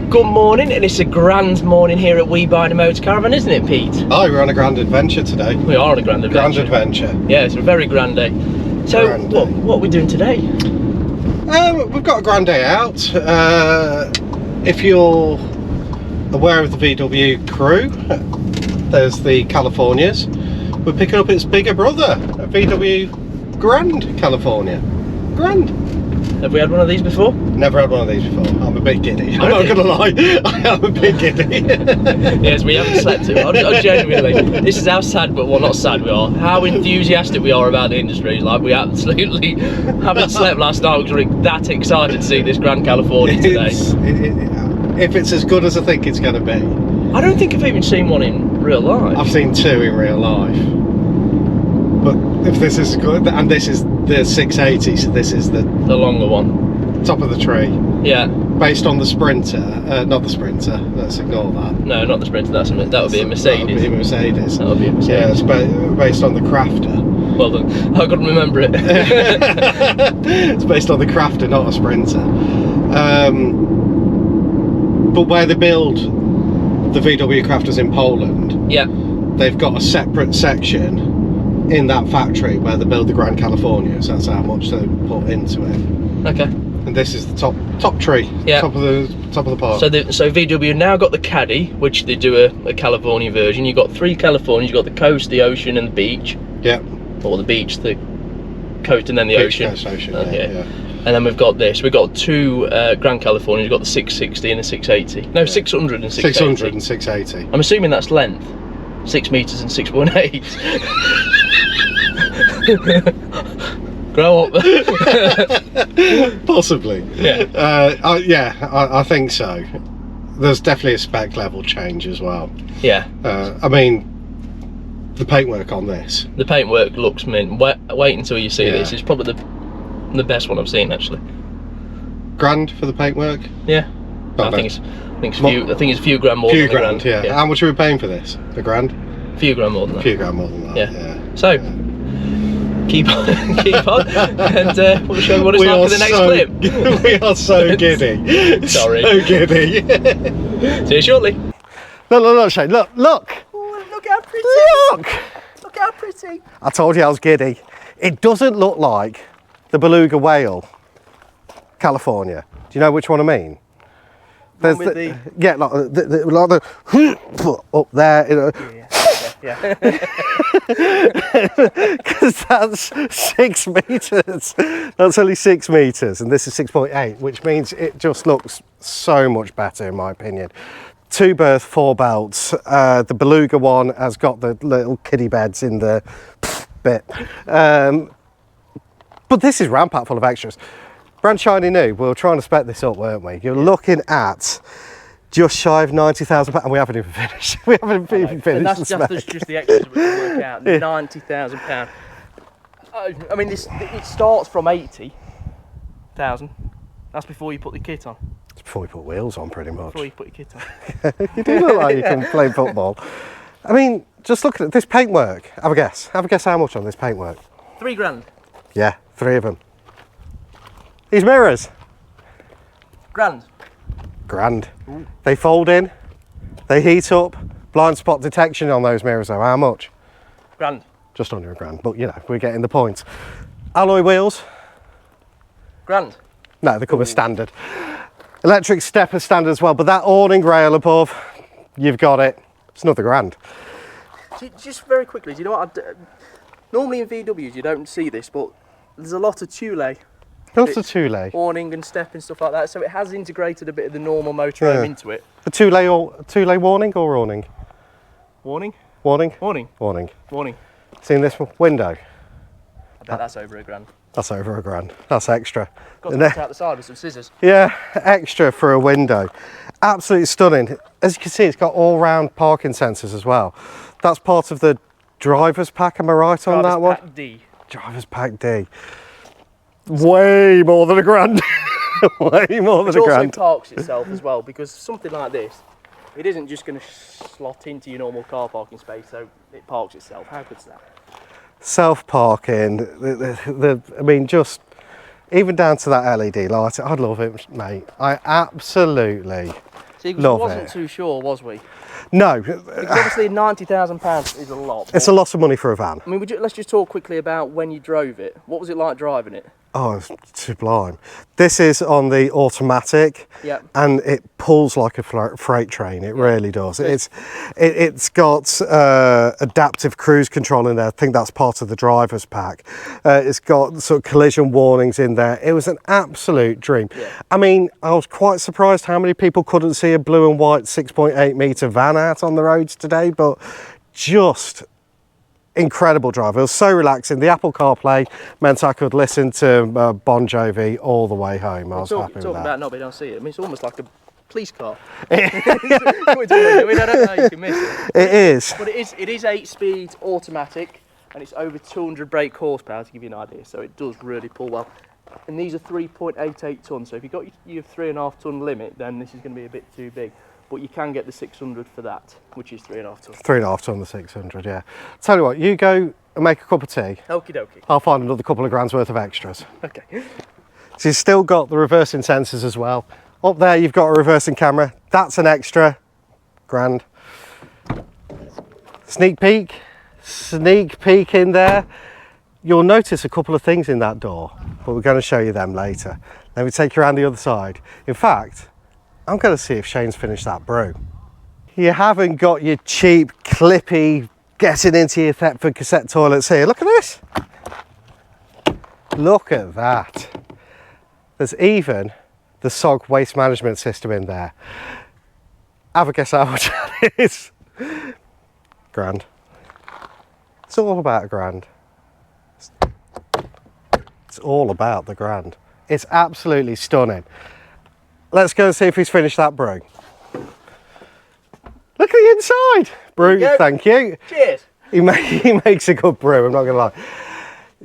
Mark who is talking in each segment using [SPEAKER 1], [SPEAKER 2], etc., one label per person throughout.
[SPEAKER 1] Good morning, and it's a grand morning here at We Buy a Motorcaravan, isn't it, Pete?
[SPEAKER 2] Oh, we're on a grand adventure today.
[SPEAKER 1] We are on a grand adventure. Yeah, it's a very grand day. So, what are we doing today?
[SPEAKER 2] We've got a grand day out. If you're aware of the VW crew, there's the Californias. We're picking up its bigger brother, a VW Grand California. Grand.
[SPEAKER 1] Have we had one of these before?
[SPEAKER 2] Never had one of these before. I'm a bit giddy. I'm not gonna lie. I am a bit giddy.
[SPEAKER 1] Yes, we haven't slept too much. Genuinely, this is how sad, but well, not sad we are. How enthusiastic we are about the industry. Like, we absolutely haven't slept last night because we're that excited to see this Grand California today.
[SPEAKER 2] If it's as good as I think it's going to be.
[SPEAKER 1] I don't think I've even seen one in real life.
[SPEAKER 2] I've seen two in real life. But if this is good, and this is the 680, so this is the
[SPEAKER 1] longer one,
[SPEAKER 2] top of the tree.
[SPEAKER 1] Yeah.
[SPEAKER 2] Based on the Sprinter, not the Sprinter. Let's ignore that.
[SPEAKER 1] No, not the Sprinter. That would be a Mercedes.
[SPEAKER 2] That would be a Mercedes.
[SPEAKER 1] That would be a Mercedes.
[SPEAKER 2] Yeah, it's based on the Crafter.
[SPEAKER 1] Well done. I couldn't remember it.
[SPEAKER 2] It's based on the Crafter, not a Sprinter. But where they build the VW Crafters in Poland,
[SPEAKER 1] yeah,
[SPEAKER 2] they've got a separate section in that factory where they build the Grand California, so that's how much they put into it.
[SPEAKER 1] Okay.
[SPEAKER 2] And this is the top tree,
[SPEAKER 1] yeah,
[SPEAKER 2] top of the park.
[SPEAKER 1] So VW now got the Caddy, which they do a California version. You've got three Californias. You've got the coast, the ocean, and the beach.
[SPEAKER 2] Yeah.
[SPEAKER 1] Or the beach, the coast, and then the ocean.
[SPEAKER 2] Coast, ocean.
[SPEAKER 1] Okay.
[SPEAKER 2] Yeah.
[SPEAKER 1] And then we've got this. We've got two Grand Californias. We've got the 660 and the 680. No, 600 and 680.
[SPEAKER 2] 600 and 680.
[SPEAKER 1] I'm assuming that's length. 6 meters and 6.8. Grow up.
[SPEAKER 2] Possibly.
[SPEAKER 1] Yeah.
[SPEAKER 2] I think so. There's definitely a spec level change as well.
[SPEAKER 1] Yeah.
[SPEAKER 2] I mean, the paintwork on this.
[SPEAKER 1] The paintwork looks mint. Wait until you see this. It's probably the best one I've seen, actually.
[SPEAKER 2] Grand for the paintwork?
[SPEAKER 1] Yeah. I think it's a few grand more than a grand.
[SPEAKER 2] Yeah. How much are we paying for this? A grand?
[SPEAKER 1] A few grand more than that.
[SPEAKER 2] A few grand more than that. Yeah.
[SPEAKER 1] So keep on, and we'll show you what it's like in the next clip.
[SPEAKER 2] We are so giddy.
[SPEAKER 1] Sorry.
[SPEAKER 2] So giddy.
[SPEAKER 1] See you shortly.
[SPEAKER 2] Look, Shane. Look.
[SPEAKER 1] Oh, look how pretty. Look how pretty.
[SPEAKER 2] I told you I was giddy. It doesn't look like the beluga whale California. Do you know which one I mean? There's like the up there, you know. Yeah. Because that's 6 meters. That's only 6 meters, and this is 6.8, which means it just looks so much better, in my opinion. 2 berth, 4 belts. The beluga one has got the little kiddie beds in the bit. But this is ram pack full of extras. Brand shiny new. We were trying to spec this up, weren't we? You're looking at just shy of £90,000, and we haven't even finished. We haven't even finished.
[SPEAKER 1] And that's just the extras we can work out. £90,000. I mean, it starts from 80,000. That's before you put the kit on.
[SPEAKER 2] It's before you put wheels on, pretty much.
[SPEAKER 1] Before you put your kit on.
[SPEAKER 2] You do look like you can play football. I mean, just look at this paintwork. Have a guess. Have a guess how much on this paintwork.
[SPEAKER 1] £3 grand.
[SPEAKER 2] Yeah, 3 of them. These mirrors.
[SPEAKER 1] Grand.
[SPEAKER 2] Ooh. They fold in, they heat up. Blind spot detection on those mirrors though, how much?
[SPEAKER 1] Grand.
[SPEAKER 2] Just under £1,000, but you know, we're getting the point. Alloy wheels.
[SPEAKER 1] Grand.
[SPEAKER 2] No, they come as standard. Electric stepper standard as well, but that awning rail above, you've got it. It's another £1,000.
[SPEAKER 1] Just very quickly, do you know what? Normally in VWs you don't see this, but there's a lot of Thule.
[SPEAKER 2] Lots of Thule.
[SPEAKER 1] Awning and step and stuff like that, so it has integrated a bit of the normal motorhome into it.
[SPEAKER 2] The Thule warning or awning?
[SPEAKER 1] Warning?
[SPEAKER 2] Warning?
[SPEAKER 1] Warning.
[SPEAKER 2] Seen this window?
[SPEAKER 1] I bet that's over £1,000.
[SPEAKER 2] That's over £1,000. That's extra.
[SPEAKER 1] Got to cut out the side with some scissors.
[SPEAKER 2] Yeah, extra for a window. Absolutely stunning. As you can see, it's got all-round parking sensors as well. That's part of the driver's pack, am I right on that one?
[SPEAKER 1] Pack D.
[SPEAKER 2] Driver's pack D. Way more than £1,000. Way more than £1,000.
[SPEAKER 1] It also parks itself as well, because something like this, it isn't just going to slot into your normal car parking space, so it parks itself. How good's that?
[SPEAKER 2] Self-parking, I mean, just even down to that LED light, I'd love it, mate. I absolutely
[SPEAKER 1] See, we
[SPEAKER 2] Love
[SPEAKER 1] wasn't
[SPEAKER 2] it.
[SPEAKER 1] too sure, was we?
[SPEAKER 2] No,
[SPEAKER 1] Because obviously £90,000 is a lot.
[SPEAKER 2] it's a lot of money for a van.
[SPEAKER 1] I mean, let's just talk quickly about when you drove it. What was it like driving it?
[SPEAKER 2] Oh, it's sublime. This is on the automatic,
[SPEAKER 1] Yep.
[SPEAKER 2] and it pulls like a freight train. It really does.
[SPEAKER 1] So
[SPEAKER 2] It's got adaptive cruise control in there. I think that's part of the driver's pack. It's got sort of collision warnings in there. It was an absolute dream.
[SPEAKER 1] Yeah.
[SPEAKER 2] I mean, I was quite surprised how many people couldn't see a blue and white 6.8 metre van out on the roads today, but just incredible drive. It was so relaxing. The Apple CarPlay meant I could listen to Bon Jovi all the way home. I was happy with that.
[SPEAKER 1] Talking about not being able to see it, I mean, it's almost like a police car. I don't know how you can miss it.
[SPEAKER 2] It is.
[SPEAKER 1] But it is 8-speed automatic, and it's over 200 brake horsepower to give you an idea. So it does really pull well. And these are 3.88 tons. So if you've got your 3.5 ton limit, then this is going to be a bit too big. But you can get the 600 for that, which is 3.5 tons.
[SPEAKER 2] 3.5 ton, the 600, yeah. Tell you what, you go and make a cup of tea.
[SPEAKER 1] Okie dokie.
[SPEAKER 2] I'll find another couple of grand's worth of extras.
[SPEAKER 1] Okay.
[SPEAKER 2] So you've still got the reversing sensors as well. Up there you've got a reversing camera. That's an extra grand. Sneak peek in there. You'll notice a couple of things in that door, but we're going to show you them later. Let me take you around the other side. In fact, I'm going to see if Shane's finished that brew. You haven't got your cheap, clippy, getting into your Thetford cassette toilets here. Look at this. Look at that. There's even the SOG waste management system in there. Have a guess how much that is. Grand. It's all about a grand. It's all about the grand. It's absolutely stunning. Let's go and see if he's finished that brew. Look at the inside. Brew, thank you.
[SPEAKER 1] Cheers.
[SPEAKER 2] He makes a good brew, I'm not going to lie.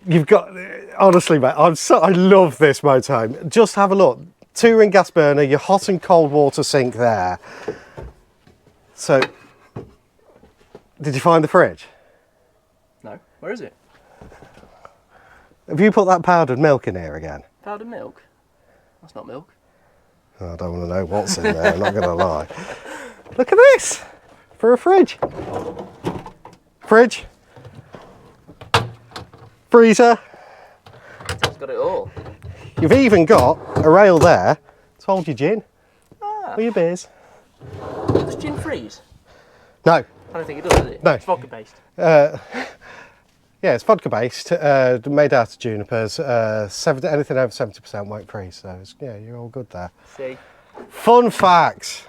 [SPEAKER 2] You've got, honestly, mate, I love this motorhome. Just have a look. 2-ring gas burner, your hot and cold water sink there. So, did you find the fridge?
[SPEAKER 1] No. Where is it?
[SPEAKER 2] Have you put that powdered milk in here again?
[SPEAKER 1] Powdered milk? That's not milk.
[SPEAKER 2] I don't want to know what's in there, I'm not going to lie. Look at this, for a fridge. Fridge. Freezer.
[SPEAKER 1] It's got it all.
[SPEAKER 2] You've even got a rail there to hold your gin or your beers.
[SPEAKER 1] Does gin freeze?
[SPEAKER 2] No.
[SPEAKER 1] I don't think it does it?
[SPEAKER 2] No.
[SPEAKER 1] It's vodka based.
[SPEAKER 2] Yeah, it's vodka based, made out of junipers. Anything over 70% won't freeze, so yeah, you're all good there.
[SPEAKER 1] See?
[SPEAKER 2] Fun facts.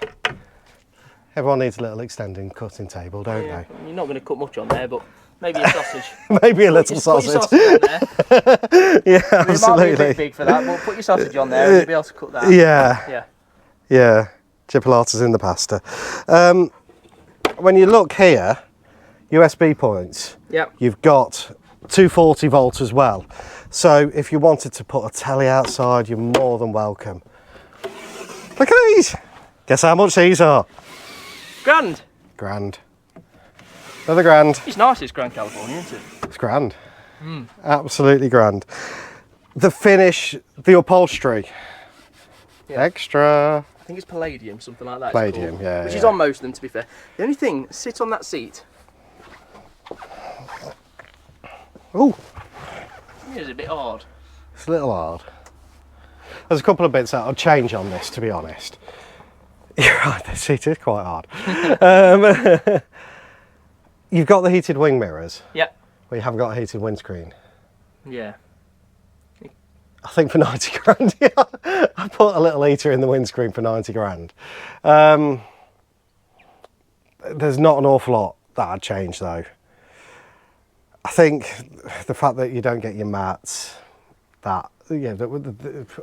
[SPEAKER 2] Everyone needs a little extending cutting table, don't
[SPEAKER 1] Yeah. You're not going to cut much on there, but maybe a sausage.
[SPEAKER 2] they? Maybe a little
[SPEAKER 1] Put your
[SPEAKER 2] sausage.
[SPEAKER 1] on there.
[SPEAKER 2] Yeah,
[SPEAKER 1] It might be a
[SPEAKER 2] absolutely.
[SPEAKER 1] bit big for that, but put your sausage on there and you'll be able to cut that.
[SPEAKER 2] Yeah, yeah. Chipolatas in the pasta. When you look here, USB points.
[SPEAKER 1] Yep.
[SPEAKER 2] You've got 240 volt as well. So if you wanted to put a telly outside, you're more than welcome. Look at these. Guess how much these are?
[SPEAKER 1] Grand.
[SPEAKER 2] Grand. Another grand.
[SPEAKER 1] It's nice, it's Grand California, isn't it?
[SPEAKER 2] It's grand. Absolutely grand. The finish, the upholstery.
[SPEAKER 1] Yeah.
[SPEAKER 2] Extra.
[SPEAKER 1] I think it's palladium, something like that.
[SPEAKER 2] Palladium,
[SPEAKER 1] it's called,
[SPEAKER 2] yeah,
[SPEAKER 1] which
[SPEAKER 2] yeah.
[SPEAKER 1] is on most of them, to be fair. The only thing, sit on that seat.
[SPEAKER 2] Oh,
[SPEAKER 1] It's a bit hard.
[SPEAKER 2] it's a little hard. There's a couple of bits that I'll change on this, to be honest. You're right, the seat is quite hard. You've got the heated wing mirrors,
[SPEAKER 1] Yeah.
[SPEAKER 2] but you haven't got a heated windscreen.
[SPEAKER 1] Yeah.
[SPEAKER 2] I think for 90 grand, yeah. I put a little heater in the windscreen for 90 grand. There's not an awful lot that I'd change though. I think the fact that you don't get your mats, that, yeah,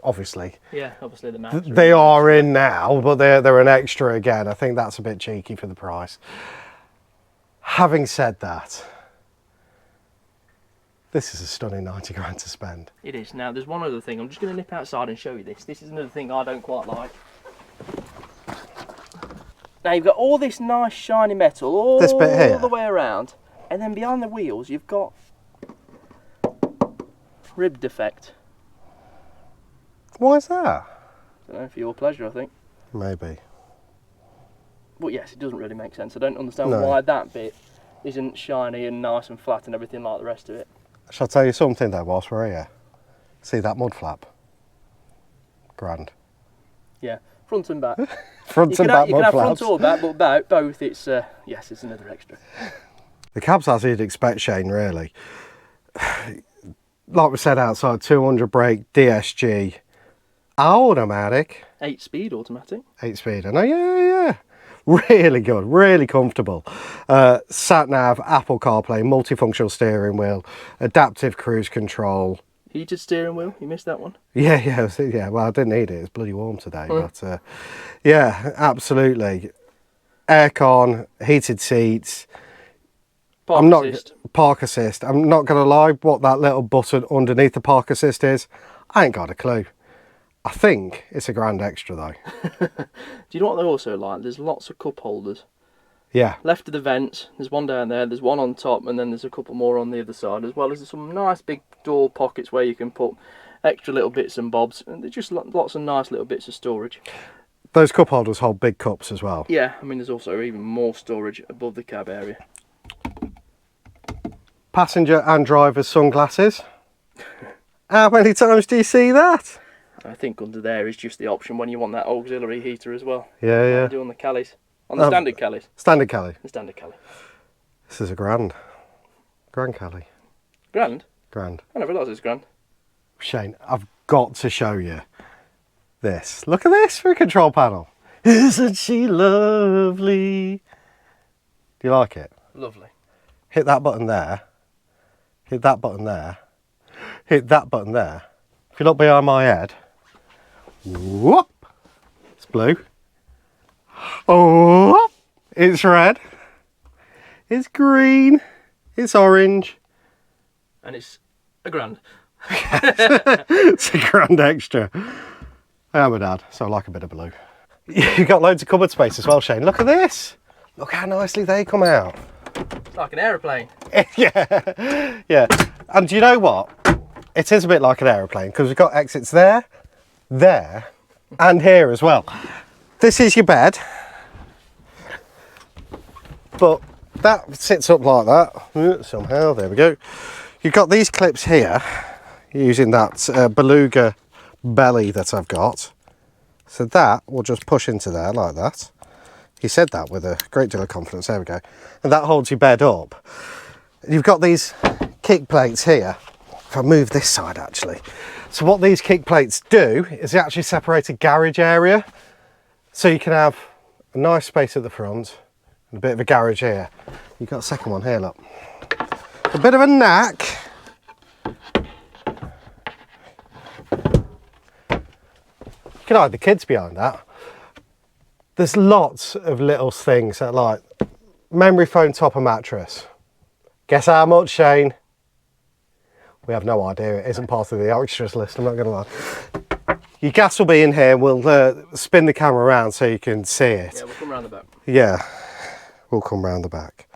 [SPEAKER 2] obviously.
[SPEAKER 1] Yeah, obviously the mats.
[SPEAKER 2] They are in now, but they're an extra again. I think that's a bit cheeky for the price. Having said that, this is a stunning 90 grand to spend.
[SPEAKER 1] It is. Now, there's one other thing. I'm just going to nip outside and show you this. This is another thing I don't quite like. Now, you've got all this nice shiny metal all
[SPEAKER 2] This bit here?
[SPEAKER 1] the way around. And then behind the wheels, you've got rib defect.
[SPEAKER 2] Why is that?
[SPEAKER 1] I don't know, for your pleasure, I think.
[SPEAKER 2] Maybe.
[SPEAKER 1] But yes, it doesn't really make sense. I don't understand
[SPEAKER 2] No.
[SPEAKER 1] why that bit isn't shiny and nice and flat and everything like the rest of it.
[SPEAKER 2] Shall I tell you something though whilst we're here? See that mud flap? Grand.
[SPEAKER 1] Yeah, front and back.
[SPEAKER 2] Front and back
[SPEAKER 1] you can
[SPEAKER 2] mud
[SPEAKER 1] have
[SPEAKER 2] flaps.
[SPEAKER 1] front or back, but both, it's, yes, it's another extra.
[SPEAKER 2] The cab's as you'd expect, Shane, really. Like we said outside, 200 brake, DSG, automatic.
[SPEAKER 1] 8-speed automatic.
[SPEAKER 2] 8-speed, I know, yeah. Really good, really comfortable. Sat nav, Apple CarPlay, multifunctional steering wheel, adaptive cruise control.
[SPEAKER 1] Heated steering wheel, you missed that one.
[SPEAKER 2] Yeah. Well, I didn't need it. It's bloody warm today, but yeah, absolutely. Aircon, heated seats. Park assist. I'm not going to lie. What that little button underneath the park assist is, I ain't got a clue. I think it's a grand extra though.
[SPEAKER 1] Do you know what they also like? There's lots of cup holders.
[SPEAKER 2] Yeah.
[SPEAKER 1] Left of the vents, there's one down there, there's one on top, and then there's a couple more on the other side, as well as some nice big door pockets where you can put extra little bits and bobs, and there's just lots of nice little bits of storage.
[SPEAKER 2] Those cup holders hold big cups as well.
[SPEAKER 1] Yeah, I mean there's also even more storage above the cab area.
[SPEAKER 2] Passenger and driver's sunglasses. How many times do you see that?
[SPEAKER 1] I think under there is just the option when you want that auxiliary heater as well.
[SPEAKER 2] Yeah.
[SPEAKER 1] Like you do on the Callies. On the standard Callies.
[SPEAKER 2] Standard Cali.
[SPEAKER 1] The standard Callie.
[SPEAKER 2] This is a grand. Grand Cali.
[SPEAKER 1] Grand?
[SPEAKER 2] Grand.
[SPEAKER 1] I never realised it was grand.
[SPEAKER 2] Shane, I've got to show you this. Look at this for a control panel. Isn't she lovely? Do you like it?
[SPEAKER 1] Lovely.
[SPEAKER 2] Hit that button there. Hit that button there. Hit that button there. If you look behind my head, whoop, it's blue. Oh, it's red. It's green. It's orange.
[SPEAKER 1] And it's a grand.
[SPEAKER 2] It's a grand extra. I am a dad, so I like a bit of blue. You've got loads of cupboard space as well, Shane. Look at this. Look how nicely they come out.
[SPEAKER 1] It's like an aeroplane.
[SPEAKER 2] Yeah. And do you know what? It is a bit like an aeroplane because we've got exits there, and here as well. This is your bed, but that sits up like that somehow. There we go. You've got these clips here using that beluga belly that I've got. So that will just push into there like that. He said that with a great deal of confidence. There we go. And that holds your bed up. You've got these kick plates here. If I move this side actually. So what these kick plates do is they actually separate a garage area. So you can have a nice space at the front and a bit of a garage here. You've got a second one here, look. A bit of a knack. You can hide the kids behind that. There's lots of little things that like memory foam topper mattress. Guess how much, Shane? We have no idea. It isn't part of the extras list, I'm not going to lie. Your gas will be in here. We'll spin the camera around so you can see it.
[SPEAKER 1] Yeah, we'll come round the back.
[SPEAKER 2] Yeah, we'll come round the back.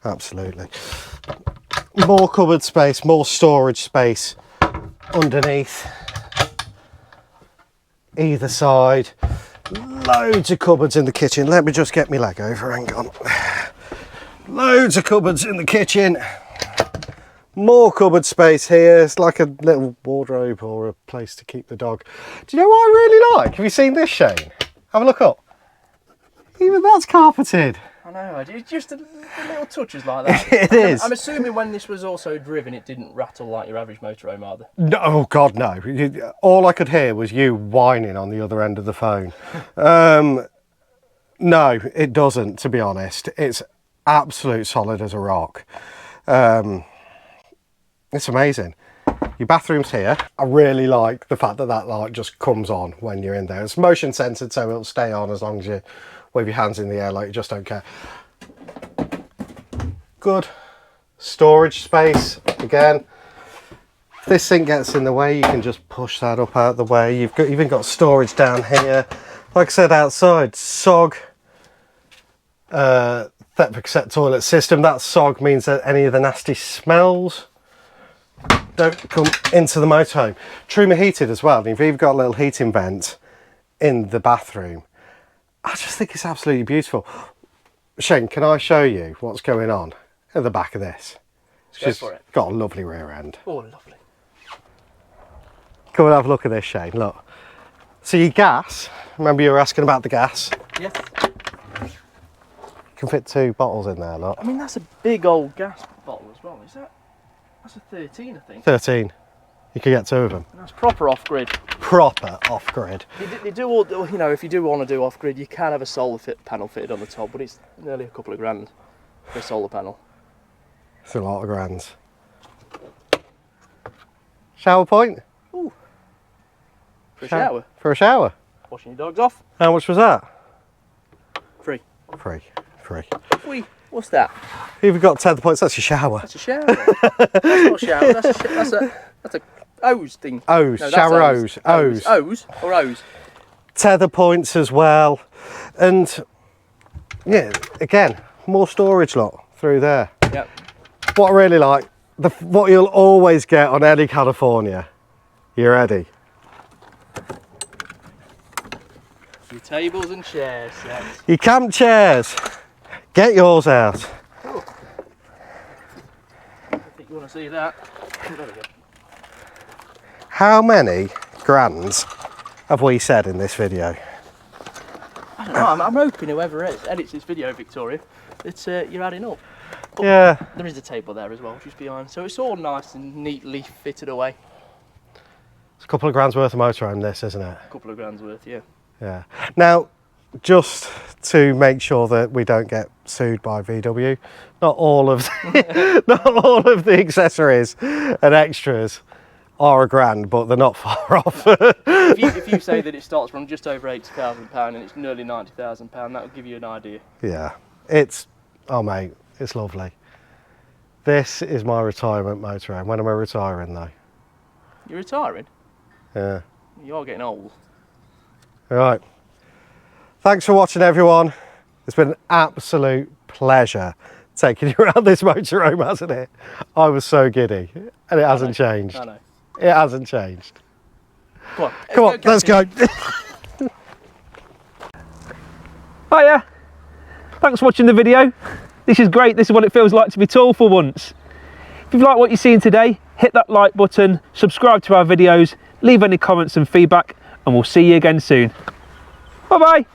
[SPEAKER 2] Absolutely. More cupboard space, more storage space underneath. Either side. Loads of cupboards in the kitchen. Let me just get my leg over, hang on. Loads of cupboards in the kitchen. More cupboard space here. It's like a little wardrobe or a place to keep the dog. Do you know what I really like? Have you seen this, Shane? Have a look up. Even that's carpeted.
[SPEAKER 1] I know, it's just the little touches like that.
[SPEAKER 2] It is.
[SPEAKER 1] I'm assuming when this was also driven, it didn't rattle like your average motorhome either.
[SPEAKER 2] No, oh God, no. All I could hear was you whining on the other end of the phone. No, it doesn't, to be honest. It's absolute solid as a rock. It's amazing. Your bathroom's here. I really like the fact that that light just comes on when you're in there. It's motion censored, so it'll stay on as long as you wave your hands in the air like you just don't care. Good storage space. Again, if this thing gets in the way, you can just push that up out of the way. You've even got storage down here. Like I said, outside, SOG. Thermic set toilet system. That SOG means that any of the nasty smells don't come into the motorhome. Truma heated as well. And you've even got a little heating vent in the bathroom. I just think it's absolutely beautiful. Shane, can I show you what's going on at the back of this?
[SPEAKER 1] Go for it.
[SPEAKER 2] Got a lovely rear end.
[SPEAKER 1] Oh, lovely.
[SPEAKER 2] Come and have a look at this, Shane, look. So your gas, remember you were asking about the gas?
[SPEAKER 1] Yes.
[SPEAKER 2] You can fit 2 bottles in there, look.
[SPEAKER 1] I mean, that's a big old gas bottle as well, is that? That's a 13, I think.
[SPEAKER 2] 13. You could get 2 of them.
[SPEAKER 1] And that's proper off-grid.
[SPEAKER 2] Proper off-grid.
[SPEAKER 1] They do all, you know, if you do want to do off-grid, you can have a solar panel fitted on the top, but it's nearly a couple of grand for a solar panel.
[SPEAKER 2] It's a lot of grands. Shower point?
[SPEAKER 1] Ooh. For a shower.
[SPEAKER 2] For a shower.
[SPEAKER 1] Washing your dogs off.
[SPEAKER 2] How much was that?
[SPEAKER 1] Free.
[SPEAKER 2] Free.
[SPEAKER 1] Wee. What's that?
[SPEAKER 2] You've got 10 points, that's your shower.
[SPEAKER 1] That's a shower. That's not a shower. That's a hose thing.
[SPEAKER 2] Hose,
[SPEAKER 1] No,
[SPEAKER 2] shower hose.
[SPEAKER 1] Hose or hose?
[SPEAKER 2] Tether points as well. And yeah, again, more storage lot through there.
[SPEAKER 1] Yep.
[SPEAKER 2] What I really like, what you'll always get on any California. You ready?
[SPEAKER 1] Your tables and chairs. Yes.
[SPEAKER 2] Your camp chairs. Get yours out.
[SPEAKER 1] Oh. I think you want to see that. There we go.
[SPEAKER 2] How many grands have we said in this video?
[SPEAKER 1] I don't know. I'm hoping whoever edits this video, Victoria, that you're adding up. But
[SPEAKER 2] Yeah.
[SPEAKER 1] there is a table there as well, just behind. So it's all nice and neatly fitted away.
[SPEAKER 2] It's a couple of grand's worth of motorhome, this, isn't it?
[SPEAKER 1] A couple of grand's worth, yeah.
[SPEAKER 2] Yeah. Now, just to make sure that we don't get sued by VW, not all of the accessories and extras are a grand, but they're not far off.
[SPEAKER 1] if you say that it starts from just over £80,000 and it's nearly £90,000, that'll give you an idea.
[SPEAKER 2] Yeah. Oh mate, it's lovely. This is my retirement motorhome. When am I retiring though?
[SPEAKER 1] You're retiring?
[SPEAKER 2] Yeah.
[SPEAKER 1] You are getting old.
[SPEAKER 2] All right. Thanks for watching, everyone. It's been an absolute pleasure taking you around this motorhome, hasn't it? I was so giddy, and it hasn't changed.
[SPEAKER 1] I know.
[SPEAKER 2] It hasn't changed.
[SPEAKER 1] Come on.
[SPEAKER 2] Come on, let's go.
[SPEAKER 3] Hiya, thanks for watching the video. This is great, this is what it feels like to be tall for once. If you've liked what you've seen today, hit that like button, subscribe to our videos, leave any comments and feedback, and we'll see you again soon. Bye bye.